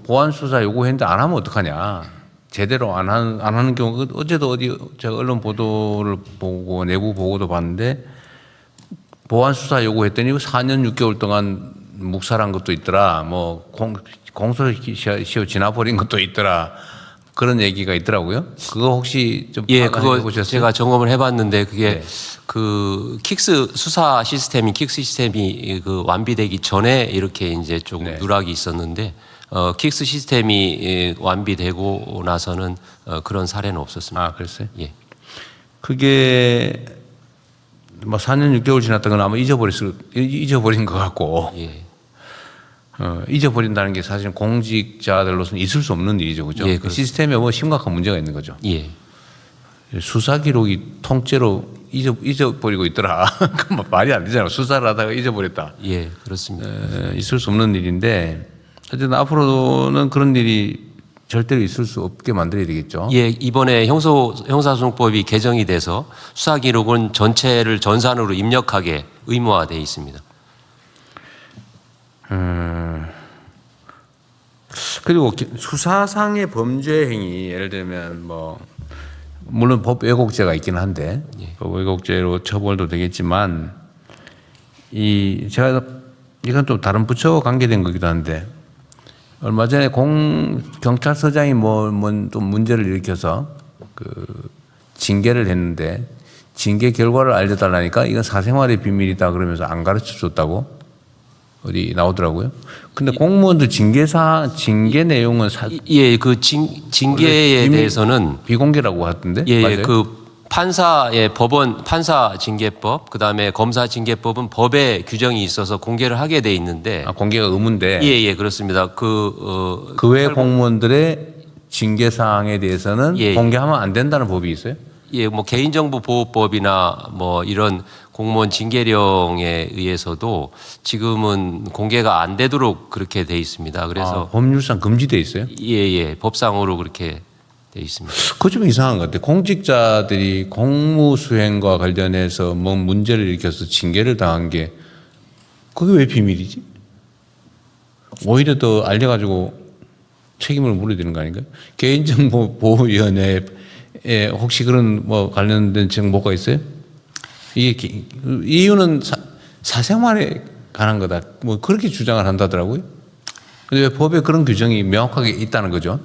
보안 수사 요구했는데 안 하면 어떡하냐. 제대로 안 하는 경우, 어제도 어디 제가 언론 보도를 보고 내부 보고도 봤는데 보안 수사 요구했더니 4년 6개월 동안 묵살한 것도 있더라. 뭐 공소시효 지나버린 것도 있더라. 그런 얘기가 있더라고요. 그거 혹시 좀 그거 해보셨어요? 제가 점검을 해봤는데 그게 네. 그 킥스 수사 시스템이 그 완비되기 전에 이렇게 이제 조금 네. 누락이 있었는데 킥스 시스템이 완비되고 나서는 그런 사례는 없었습니다. 아, 그랬어요? 예. 그게 뭐 4년 6개월 지났던 건 아마 잊어버린 것 같고. 예. 잊어버린다는 게 사실은 공직자들로서는 있을 수 없는 일이죠. 그죠? 예, 그 시스템에 뭐 심각한 문제가 있는 거죠. 예. 수사 기록이 통째로 잊어버리고 있더라. 그건 말이 안 되잖아요. 수사를 하다가 잊어버렸다. 예, 그렇습니다. 있을 수 없는 일인데 어쨌든 앞으로는 그런 일이 절대로 있을 수 없게 만들어야 되겠죠. 예, 이번에 형사소송법이 개정이 돼서 수사 기록은 전체를 전산으로 입력하게 의무화되어 있습니다. 그리고 수사상의 범죄 행위, 예를 들면 뭐 물론 법 왜곡죄가 있긴 한데 법 왜곡죄로 처벌도 되겠지만 제가 이건 또 다른 부처와 관계된 거기도 한데 얼마 전에 경찰서장이 또 문제를 일으켜서 그 징계를 했는데 징계 결과를 알려달라니까 이건 사생활의 비밀이다 그러면서 안 가르쳐 줬다고 어디 나오더라고요. 근데 공무원들 징계 내용은 그 징계에 대해서는 비공개라고 하던데. 예, 그 판사 징계법, 그다음에 검사 징계법은 법에 규정이 있어서 공개를 하게 돼 있는데 공개가 의무인데. 예, 그렇습니다. 그 외 공무원들의 징계 사항에 대해서는 공개하면 안 된다는 법이 있어요? 예, 뭐 개인정보보호법이나 뭐 이런 공무원 징계령에 의해서도 지금은 공개가 안 되도록 그렇게 돼 있습니다. 그래서 법률상 금지돼 있어요? 예, 법상으로 그렇게 돼 있습니다. 그거 좀 이상한 것 같아요. 공직자들이 공무 수행과 관련해서 뭐 문제를 일으켜서 징계를 당한 게 그게 왜 비밀이지? 오히려 더 알려가지고 책임을 물어야 되는 거 아닌가요? 개인정보보호위원회에 혹시 그런 뭐 관련된 정보가 있어요? 이게 이유는 사생활에 관한 거다. 뭐 그렇게 주장을 한다더라고요. 근데 왜 법에 그런 규정이 명확하게 있다는 거죠?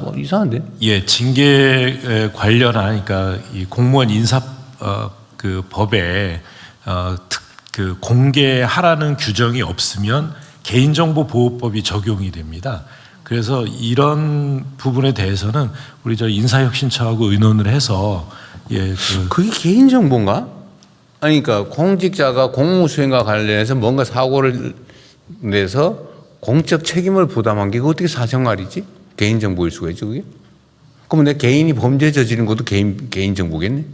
뭐 이상한데? 예, 징계 관련하니까 이 공무원 인사 그 법에 그 공개하라는 규정이 없으면 개인정보보호법이 적용이 됩니다. 그래서 이런 부분에 대해서는 우리 인사혁신처하고 의논을 해서 그게 개인정보인가? 아니, 그러니까 공직자가 공무수행과 관련해서 뭔가 사고를 내서 공적 책임을 부담한 게 어떻게 사생활이지? 개인정보일 수가 있죠, 그게? 그러면 내 개인이 범죄 저지른 것도 개인정보겠네?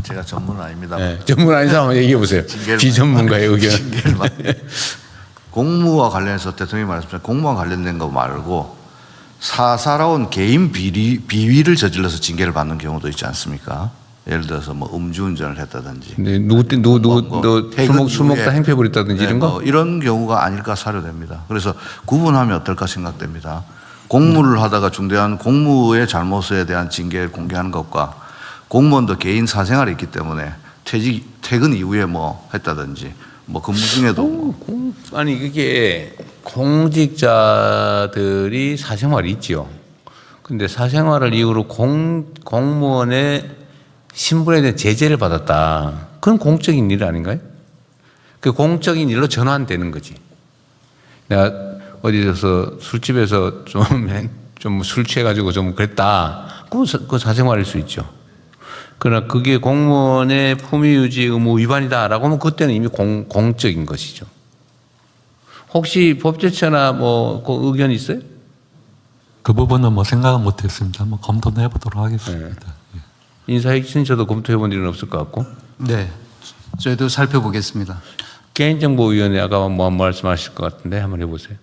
제가 전문은 아닙니다. 네, 전문 아닌 사람 얘기해 보세요. 비전문가의 의견. 공무와 관련해서 대통령이 말씀하신 공무와 관련된 거 말고 사사로운 개인 비위를 저질러서 징계를 받는 경우도 있지 않습니까? 예를 들어서 뭐 음주운전을 했다든지, 네, 술 먹다 행패 부렸다든지 이런 거? 이런 경우가 아닐까 사료됩니다. 그래서 구분하면 어떨까 생각됩니다. 공무를 하다가 중대한 공무의 잘못에 대한 징계를 공개하는 것과 공무원도 개인 사생활이 있기 때문에 퇴근 이후에 뭐 했다든지 뭐 근무 중에도 아니 그게 공직자들이 사생활이 있지요. 근데 사생활을 이유로 공무원의 신분에 대한 제재를 받았다. 그건 공적인 일 아닌가요? 그 공적인 일로 전환되는 거지. 내가 어디서 술집에서 좀 술 취해가지고 좀 그랬다. 그건 사생활일 수 있죠. 그러나 그게 공무원의 품위유지 의무 위반이다라고 하면 그때는 이미 공적인 것이죠. 혹시 법제처나 뭐 그 의견 있어요? 그 부분은 뭐 생각은 못했습니다. 한번 검토는 해보도록 하겠습니다. 네. 인사혁신처도 검토해본 일은 없을 것 같고. 네, 저희도 살펴보겠습니다. 개인정보위원회 아까 뭐 말씀하실 것 같은데 한번 해보세요.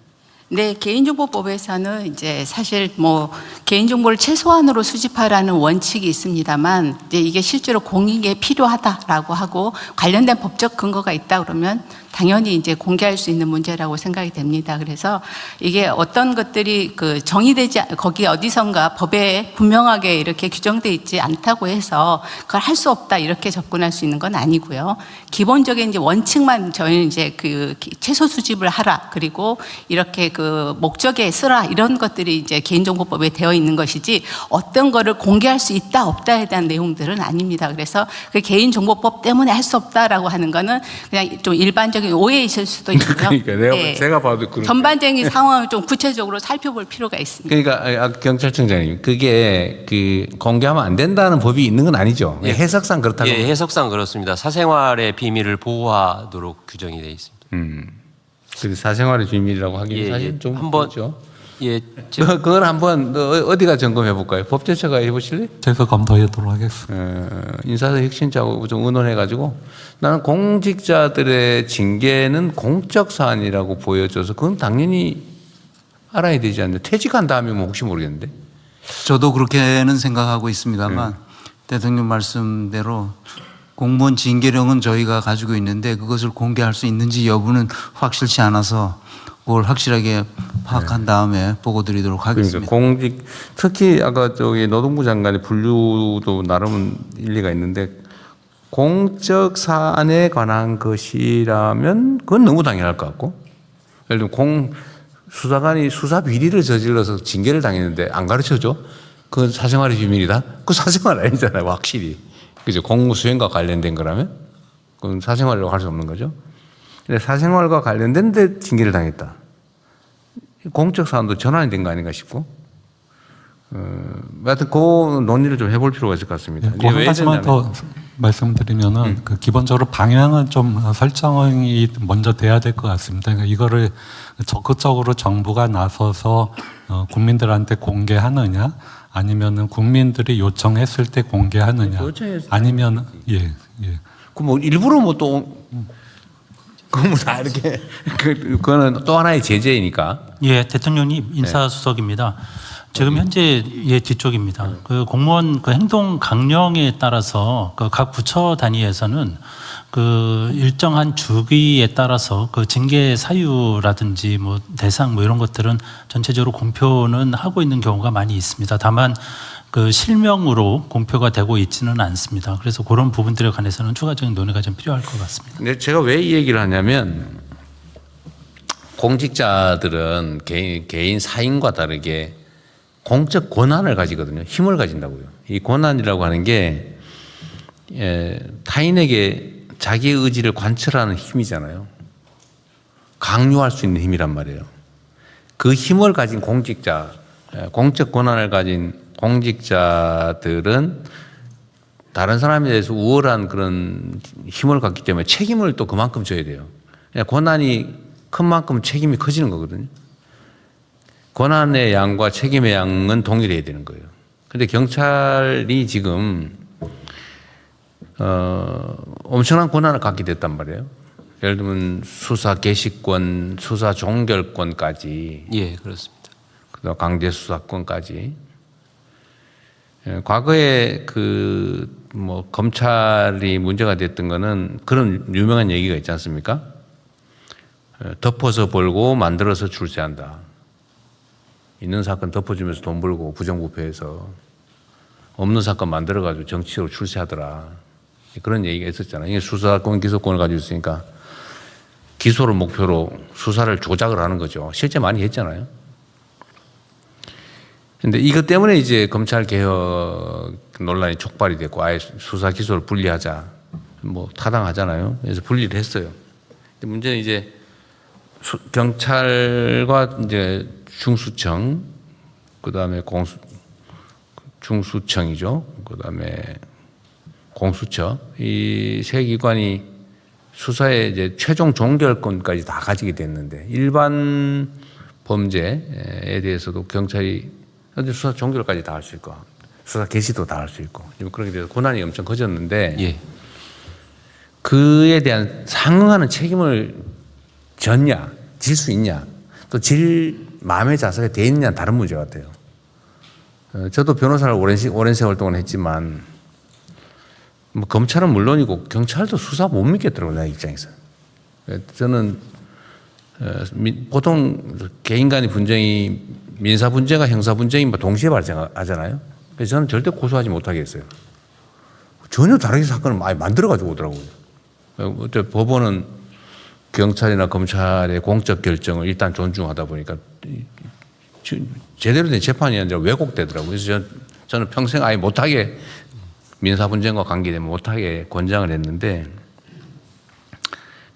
네, 개인정보법에서는 이제 사실 뭐 개인정보를 최소한으로 수집하라는 원칙이 있습니다만 이제 이게 실제로 공익에 필요하다라고 하고 관련된 법적 근거가 있다 그러면 당연히 이제 공개할 수 있는 문제라고 생각이 됩니다. 그래서 이게 어떤 것들이 그 정의되지 거기 어디선가 법에 분명하게 이렇게 규정돼 있지 않다고 해서 그걸 할 수 없다 이렇게 접근할 수 있는 건 아니고요. 기본적인 이제 원칙만 저희는 이제 그 최소 수집을 하라, 그리고 이렇게 그 목적에 쓰라, 이런 것들이 이제 개인정보법에 되어 있는 것이지 어떤 거를 공개할 수 있다 없다에 대한 내용들은 아닙니다. 그래서 그 개인정보법 때문에 할 수 없다라고 하는 거는 그냥 좀 일반적인 오해이실 수도 있고요. 그러니까 제가 봐도 그런 전반적인 상황을 좀 구체적으로 살펴볼 필요가 있습니다. 그러니까 경찰청장님, 그게 그 공개하면 안 된다는 법이 있는 건 아니죠. 예. 해석상 그렇다고. 예, 해석상 그렇습니다. 사생활의 비밀을 보호하도록 규정이 되어 있습니다. 그 사생활의 비밀이라고 하기는 예, 사실 예. 좀 한번 그렇죠. 예, 그걸 한번 어디가 점검해 볼까요? 법제처가 해보실래? 제가 검토하도록 하겠습니다. 인사서 혁신자하고 좀 의논해가지고 나는 공직자들의 징계는 공적 사안이라고 보여줘서 그건 당연히 알아야 되지 않나. 퇴직한 다음에 뭐 혹시 모르겠는데. 저도 그렇게는 생각하고 있습니다만 대통령 말씀대로 공무원 징계령은 저희가 가지고 있는데 그것을 공개할 수 있는지 여부는 확실치 않아서 그걸 확실하게 파악한 다음에 보고 드리도록 하겠습니다. 그러니까 특히 아까 저기 노동부 장관의 분류도 나름은 일리가 있는데 공적 사안에 관한 것이라면 그건 너무 당연할 것 같고, 예를 들면 수사관이 수사 비리를 저질러서 징계를 당했는데 안 가르쳐줘? 그건 사생활의 비밀이다? 그 사생활 아니잖아요, 확실히. 그죠? 공무 수행과 관련된 거라면 그건 사생활이라고 할 수 없는 거죠. 근데 사생활과 관련된데 징계를 당했다. 공적 사안도 전환이 된 거 아닌가 싶고, 하여튼 그 논의를 좀 해볼 필요가 있을 것 같습니다. 네, 한 가지만 더 말씀드리면은 그 기본적으로 방향은 좀 설정이 먼저 돼야 될 것 같습니다. 그러니까 이거를 적극적으로 정부가 나서서 국민들한테 공개하느냐, 아니면은 국민들이 요청했을 때 공개하느냐, 아니면 예. 그 뭐 일부러 뭐 또 그거 다 이렇게 그거는 또 하나의 제재이니까. 예, 대통령님 인사수석입니다. 지금 현재 예 뒤쪽입니다. 그 공무원 그 행동 강령에 따라서 그 각 부처 단위에서는 그 일정한 주기에 따라서 그 징계 사유라든지 뭐 대상 뭐 이런 것들은 전체적으로 공표는 하고 있는 경우가 많이 있습니다. 다만 그 실명으로 공표가 되고 있지는 않습니다. 그래서 그런 부분들에 관해서는 추가적인 논의가 좀 필요할 것 같습니다. 근데 제가 왜 이 얘기를 하냐면 공직자들은 개인 사인과 다르게 공적 권한을 가지거든요. 힘을 가진다고요. 이 권한이라고 하는 게 타인에게 자기의 의지를 관철하는 힘이잖아요. 강요할 수 있는 힘이란 말이에요. 그 힘을 가진 공직자, 공적 권한을 가진 공직자들은 다른 사람에 대해서 우월한 그런 힘을 갖기 때문에 책임을 또 그만큼 져야 돼요. 권한이 큰 만큼 책임이 커지는 거거든요. 권한의 양과 책임의 양은 동일해야 되는 거예요. 그런데 경찰이 지금 엄청난 권한을 갖게 됐단 말이에요. 예를 들면 수사 개시권, 수사 종결권까지, 예, 그렇습니다. 그다음 강제 수사권까지. 과거에 그 뭐 검찰이 문제가 됐던 거는 그런 유명한 얘기가 있지 않습니까? 덮어서 벌고 만들어서 출세한다. 있는 사건 덮어주면서 돈 벌고 부정부패해서 없는 사건 만들어가지고 정치적으로 출세하더라. 그런 얘기가 있었잖아요. 이게 수사권, 기소권을 가지고 있으니까 기소를 목표로 수사를 조작을 하는 거죠. 실제 많이 했잖아요. 근데 이것 때문에 이제 검찰 개혁 논란이 촉발이 됐고 아예 수사 기소를 분리하자. 뭐 타당하잖아요. 그래서 분리를 했어요. 근데 문제는 이제 경찰과 이제 중수청, 그다음에 중수청이죠. 그다음에 공수처, 이 세 기관이 수사의 이제 최종 종결권까지 다 가지게 됐는데 일반 범죄에 대해서도 경찰이 수사 종결까지 다 할 수 있고 수사 개시도 다 할 수 있고 그렇게 돼서 권한이 엄청 커졌는데 예. 그에 대한 상응하는 책임을 졌냐, 질 수 있냐, 또 질 마음의 자세가 돼 있느냐 다른 문제 같아요. 저도 변호사를 오랜 세월 동안 했지만 뭐 검찰은 물론이고 경찰도 수사 못 믿겠더라고요, 내 입장에서. 저는 보통 개인 간의 분쟁이 민사 분쟁과 형사 분쟁이 뭐 동시에 발생하잖아요. 그래서 저는 절대 고소하지 못하겠어요. 전혀 다르게 사건을 많이 만들어가지고 오더라고요. 어때 법원은 경찰이나 검찰의 공적 결정을 일단 존중하다 보니까 제대로 된 재판이 아니라 왜곡되더라고요. 그래서 저는 평생 아예 못하게 민사 분쟁과 관계되면 못하게 권장을 했는데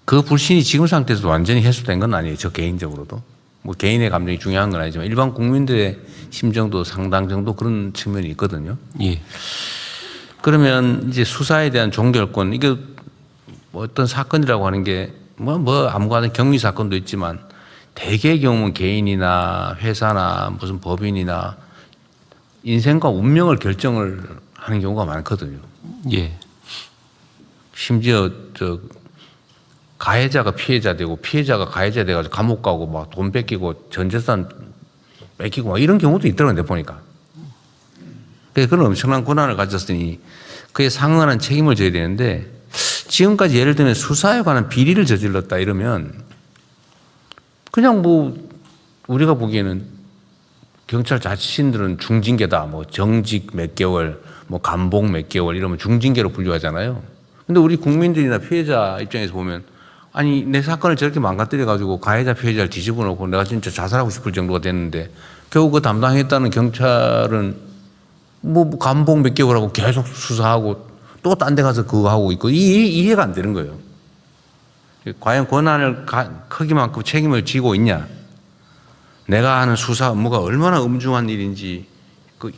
그 불신이 지금 상태에서도 완전히 해소된 건 아니에요. 저 개인적으로도. 뭐 개인의 감정이 중요한 건 아니지만 일반 국민들의 심정도 상당 정도 그런 측면이 있거든요. 예. 그러면 이제 수사에 대한 종결권, 이게 뭐 어떤 사건이라고 하는 게 뭐 아무거나 경위 사건도 있지만 대개의 경우는 개인이나 회사나 무슨 법인이나 인생과 운명을 결정을 하는 경우가 많거든요. 예. 심지어 가해자가 피해자 되고 피해자가 가해자 돼가지고 감옥 가고 막 돈 뺏기고 전 재산 뺏기고 막 이런 경우도 있더라고요. 내가 보니까. 그런 엄청난 권한을 가졌으니 그에 상응하는 책임을 져야 되는데 지금까지 예를 들면 수사에 관한 비리를 저질렀다 이러면 그냥 뭐 우리가 보기에는 경찰 자신들은 중징계다, 뭐 정직 몇 개월, 뭐 감봉 몇 개월 이러면 중징계로 분류하잖아요. 근데 우리 국민들이나 피해자 입장에서 보면 아니 내 사건을 저렇게 망가뜨려 가지고 가해자 피해자를 뒤집어 놓고 내가 진짜 자살하고 싶을 정도가 됐는데 겨우 그 담당했다는 경찰은 뭐 감봉 몇 개월 하고 계속 수사하고 또 딴 데 가서 그거 하고 있고 이해가 안 되는 거예요. 과연 권한을 크기만큼 책임을 지고 있냐? 내가 하는 수사 업무가 얼마나 엄중한 일인지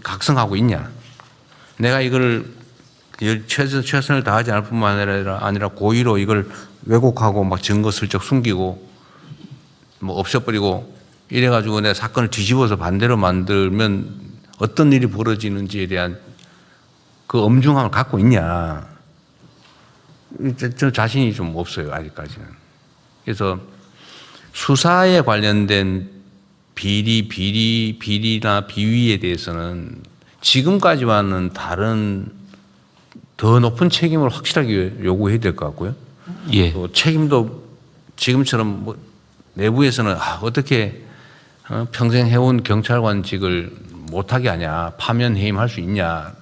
각성하고 있냐? 내가 이걸 최선을 다하지 않을 뿐만 아니라 고의로 이걸 왜곡하고 막 증거 슬쩍 숨기고 뭐 없애버리고 이래가지고 내가 사건을 뒤집어서 반대로 만들면 어떤 일이 벌어지는지에 대한 그 엄중함을 갖고 있냐. 저 자신이 좀 없어요, 아직까지는. 그래서 수사에 관련된 비리나 비위에 대해서는 지금까지와는 다른 더 높은 책임을 확실하게 요구해야 될 것 같고요. 예. 또 책임도 지금처럼 뭐 내부에서는 어떻게 평생 해온 경찰관직을 못하게 하냐, 파면 해임할 수 있냐,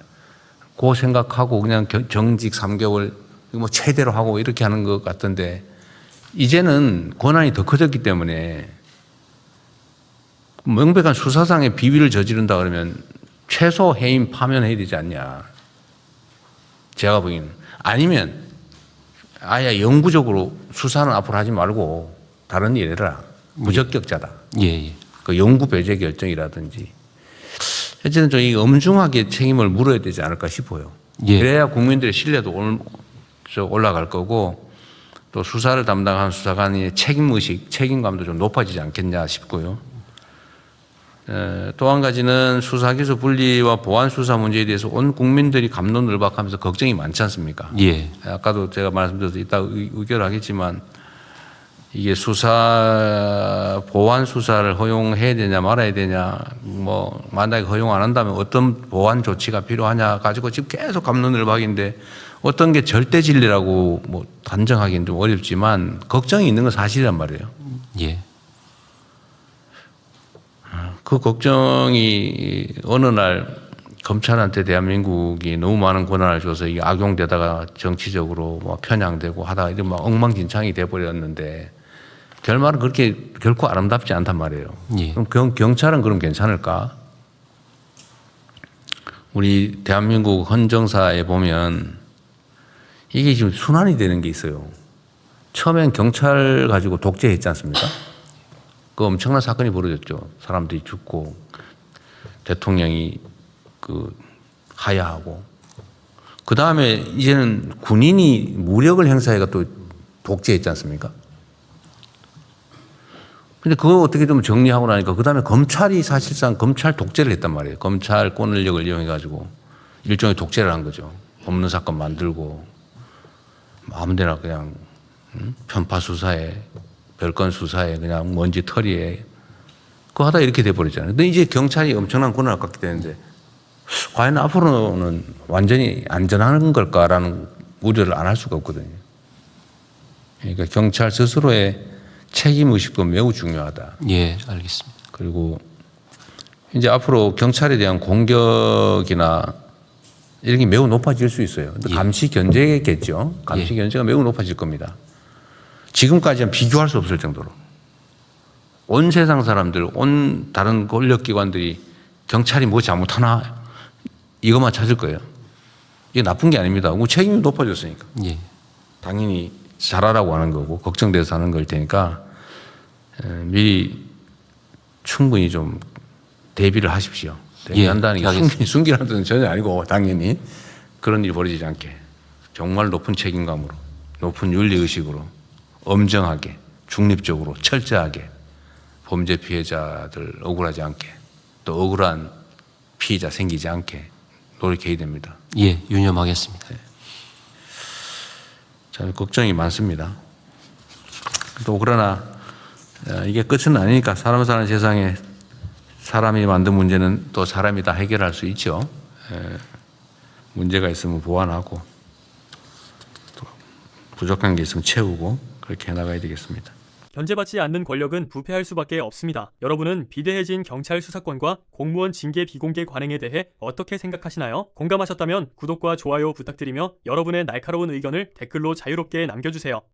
그 생각하고 그냥 정직 3개월 뭐 최대로 하고 이렇게 하는 것 같던데 이제는 권한이 더 커졌기 때문에 명백한 수사상의 비위를 저지른다 그러면 최소 해임 파면해야 되지 않냐. 제가 보기에는. 아니면 아예 영구적으로 수사는 앞으로 하지 말고 다른 일 해라. 무적격자다. 예. 그 영구 배제 결정이라든지. 어쨌든 좀 이 엄중하게 책임을 물어야 되지 않을까 싶어요. 예. 그래야 국민들의 신뢰도 올라갈 거고 또 수사를 담당하는 수사관의 책임의식, 책임감도 좀 높아지지 않겠냐 싶고요. 또 한 가지는 수사기소 분리와 보안 수사 문제에 대해서 온 국민들이 갑론을박하면서 걱정이 많지 않습니까? 예. 아까도 제가 말씀드려서 이따 의결하겠지만 이게 보안 수사를 허용해야 되냐 말아야 되냐, 뭐 만약에 허용 안 한다면 어떤 보안 조치가 필요하냐 가지고 지금 계속 갑론을박인데 어떤 게 절대 진리라고 뭐 단정하기는 좀 어렵지만 걱정이 있는 건 사실이란 말이에요. 예. 그 걱정이 어느 날 검찰한테 대한민국이 너무 많은 권한을 줘서 이게 악용되다가 정치적으로 뭐 편향되고 하다가 이런 막 엉망진창이 돼버렸는데 결말은 그렇게 결코 아름답지 않단 말이에요. 예. 그럼 경찰은 그럼 괜찮을까? 우리 대한민국 헌정사에 보면 이게 지금 순환이 되는 게 있어요. 처음엔 경찰 가지고 독재했지 않습니까? 그 엄청난 사건이 벌어졌죠. 사람들이 죽고 대통령이 하야하고 그 다음에 이제는 군인이 무력을 행사해가 또 독재했지 않습니까? 근데 그거 어떻게 좀 정리하고 나니까 그 다음에 검찰이 사실상 검찰 독재를 했단 말이에요. 검찰 권력을 이용해가지고 일종의 독재를 한 거죠. 없는 사건 만들고 아무데나 그냥 편파 수사에 별건 수사에 그냥 먼지 털이에 그거 하다 이렇게 돼버리잖아요. 근데 이제 경찰이 엄청난 권한을 갖게 되는데 과연 앞으로는 완전히 안전한 걸까라는 우려를 안 할 수가 없거든요. 그러니까 경찰 스스로의 책임 의식도 매우 중요하다. 예, 알겠습니다. 그리고 이제 앞으로 경찰에 대한 공격이나 이런 게 매우 높아질 수 있어요. 예. 감시 견제겠죠. 감시 견제가 매우 높아질 겁니다. 지금까지는 비교할 수 없을 정도로 온 세상 사람들, 온 다른 권력기관들이 경찰이 뭐 잘못하나 이것만 찾을 거예요. 이게 나쁜 게 아닙니다. 책임이 높아졌으니까. 예. 당연히 잘하라고 하는 거고 걱정돼서 하는 걸 테니까 미리 충분히 좀 대비를 하십시오. 대비한다는 게 알겠습니다. 숨기라는 뜻은 전혀 아니고 당연히 그런 일이 벌어지지 않게 정말 높은 책임감으로 높은 윤리의식으로 엄정하게 중립적으로 철저하게 범죄 피해자들 억울하지 않게 또 억울한 피해자 생기지 않게 노력해야 됩니다. 예, 유념하겠습니다. 참 걱정이 많습니다. 또 그러나 이게 끝은 아니니까 사람 사는 세상에 사람이 만든 문제는 또 사람이 다 해결할 수 있죠. 문제가 있으면 보완하고 또 부족한 게 있으면 채우고 그렇게 해나가야 되겠습니다. 견제받지 않는 권력은 부패할 수밖에 없습니다. 여러분은 비대해진 경찰 수사권과 공무원 징계 비공개 관행에 대해 어떻게 생각하시나요? 공감하셨다면 구독과 좋아요 부탁드리며 여러분의 날카로운 의견을 댓글로 자유롭게 남겨주세요.